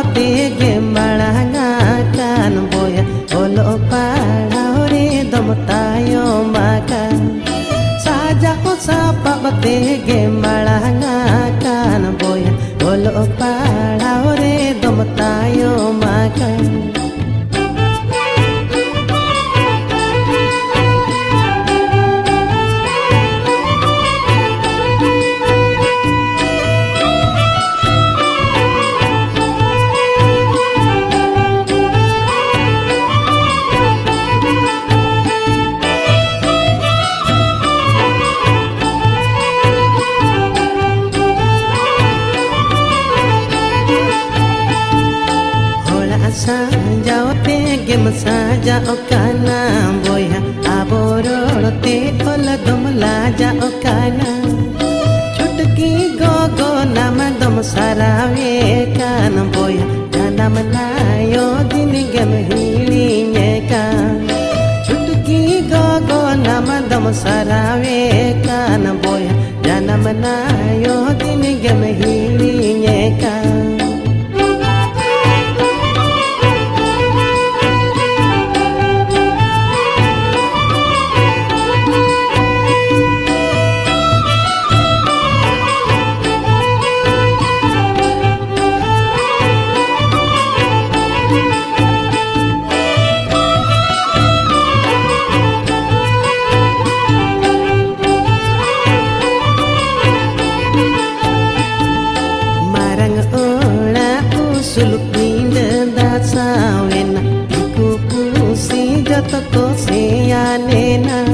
बाबते गे माड़ांगा कान बोया ओलो पाड़ाओ रे दम तायो माका साजा को सा बाबते गे माड़ांगा कान बोया ओलो पाड़ाओ रे दम तायो माका Saja te gem saja okana boya aboro te ola dum laja okana chutki go nama dum sarave kan boya janam nayo din gem hili nyeka chutki go nama dum sarave kan boya janam nayo din gem hili nyeka suluk pinda dasawena iku pusi jatuh ko seyane na